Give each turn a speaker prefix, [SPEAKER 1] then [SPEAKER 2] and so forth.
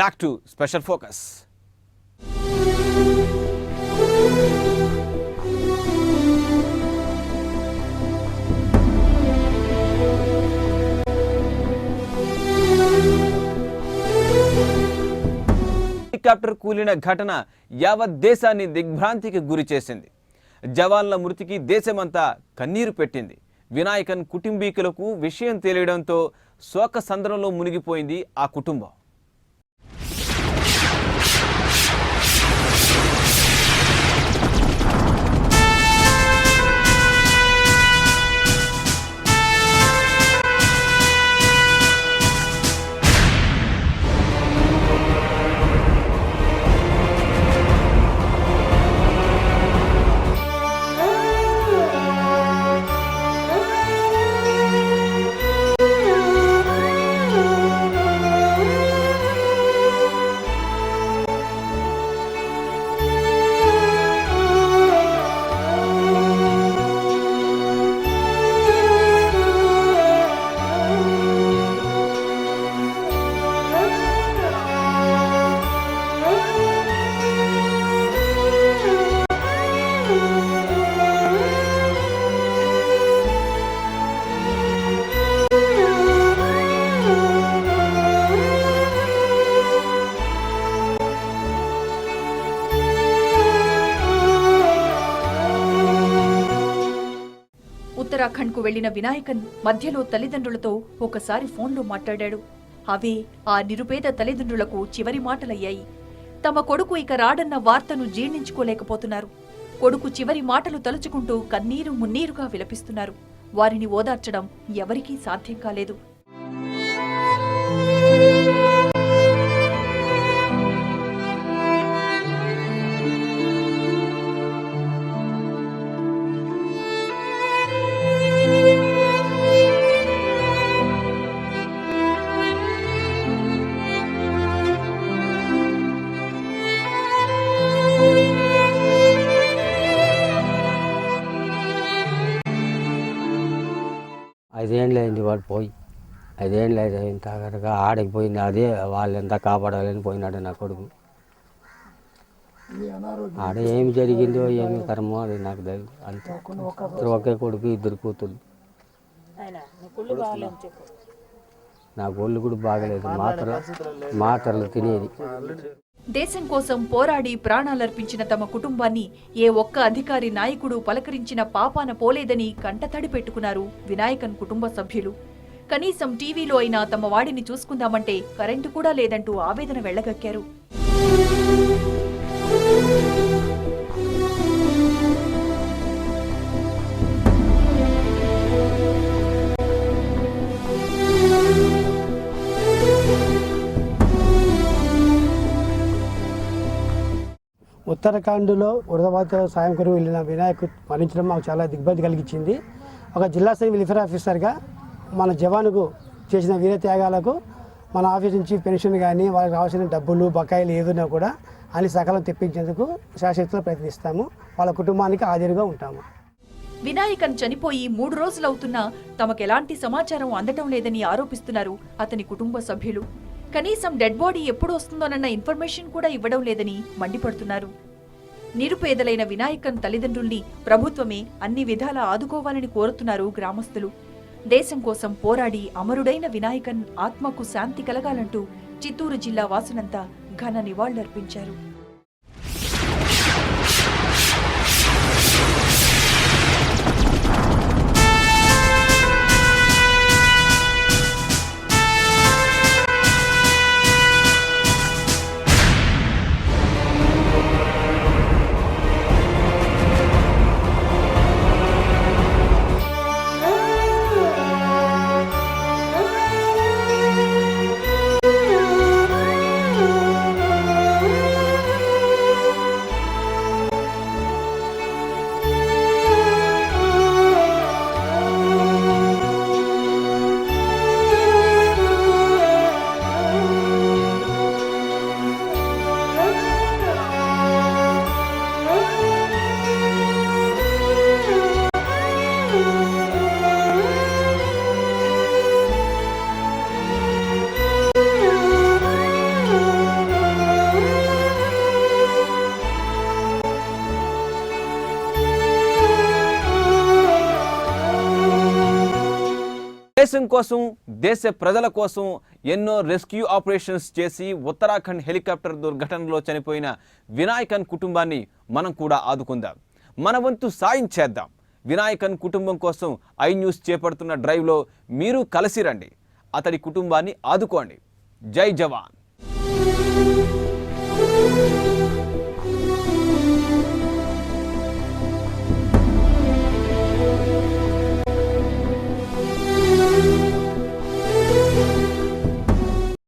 [SPEAKER 1] Back to special focus. Helicopter కూలిన ఘటన యావత్ దేశాన్ని దిగ్భ్రాంతికి గురి చేసింది. జవాన్ల మృతికి దేశమంతా కన్నీరు పెట్టింది. వినాయకన్ కుటుంబీకులకు విషయం తెలియడంతో శోక సంద్రంలో మునిగిపోయింది ఆ కుటుంబం.
[SPEAKER 2] ఉత్తరాఖండ్ కు వెళ్లిన వినాయకన్ మధ్యలో తల్లిదండ్రులతో ఒకసారి ఫోన్లో మాట్లాడాడు. అవే ఆ నిరుపేద తల్లిదండ్రులకు చివరి మాటలయ్యాయి. తమ కొడుకు ఇక రాడన్న వార్తను జీర్ణించుకోలేకపోతున్నారు. కొడుకు చివరి మాటలు తలుచుకుంటూ కన్నీరు మున్నీరుగా విలపిస్తున్నారు. వారిని ఓదార్చడం ఎవరికీ సాధ్యం కాలేదు.
[SPEAKER 3] ఐదేళ్ళైంది వాడు పోయి, 5 ఏళ్ళు అయిన తర్వాత ఆడికి పోయింది. అదే వాళ్ళంతా కాపాడాలని పోయినాడు నా కొడుకు. ఆడ ఏమి జరిగిందో ఏమి కర్మో అది నాకు తెలియదు. అంతే, ఒకే కొడుకు, 2 కూతురు. నాకు ఒళ్ళు కూడా బాగలేదు, మాత్రలు తినేది.
[SPEAKER 2] దేశం కోసం పోరాడి ప్రాణాలర్పించిన తమ కుటుంబాన్ని ఏ ఒక్క అధికారి నాయకుడు పలకరించిన పాపాన పోలేదని కంటతడి పెట్టుకున్నారు వినాయకన్ కుటుంబ సభ్యులు. కనీసం టీవీలో అయినా తమ వాడిని చూసుకుందామంటే కరెంటు కూడా లేదంటూ ఆవేదన వెళ్లగక్కారు.
[SPEAKER 4] ఉత్తరాఖండ్లో వరద సాయం కొరకు వెళ్ళిన వినాయక్ మరణించడం మాకు చాలా దిగ్భ్రాంతి కలిగించింది. ఒక జిల్లా స్థాయి వెల్ఫేర్ ఆఫీసర్గా మన జవానుకు చేసిన వీర త్యాగాలకు మన ఆఫీస్ నుంచి పెన్షన్ కానీ వాళ్ళకి రావాల్సిన డబ్బులు బకాయిలు ఏదైనా కూడా అన్ని సకాలం తెప్పించేందుకు శాశ్వతంగా ప్రయత్నిస్తాము. వాళ్ళ కుటుంబానికి ఆదరుగా ఉంటాము.
[SPEAKER 2] వినాయకన్ చనిపోయి 3 రోజులవుతున్నా తమకెలాంటి సమాచారం అందటం లేదని ఆరోపిస్తున్నారు అతని కుటుంబ సభ్యులు. కనీసం డెడ్ బాడీ ఎప్పుడు వస్తుందోనన్న ఇన్ఫర్మేషన్ కూడా ఇవ్వడం లేదని మండిపడుతున్నారు. నిరుపేదలైన వినాయకన్ తల్లిదండ్రుల్ని ప్రభుత్వమే అన్ని విధాలా ఆదుకోవాలని కోరుతున్నారు గ్రామస్తులు. దేశం కోసం పోరాడి అమరుడైన వినాయకన్ ఆత్మకు శాంతి కలగాలంటూ చిత్తూరు జిల్లా వాసులంతా ఘన నివాళులర్పించారు.
[SPEAKER 1] దేశం కోసం, దేశ ప్రజల కోసం ఎన్నో రెస్క్యూ ఆపరేషన్స్ చేసి ఉత్తరాఖండ్ హెలికాప్టర్ దుర్ఘటనలో చనిపోయిన వినాయకన్ కుటుంబాన్ని మనం కూడా ఆదుకుందాం. మన వంతు సాయం చేద్దాం. వినాయకన్ కుటుంబం కోసం ఐ న్యూస్ చేపడుతున్న డ్రైవ్లో మీరు కలిసి రండి. అతడి కుటుంబాన్ని ఆదుకోండి. జై జవాన్.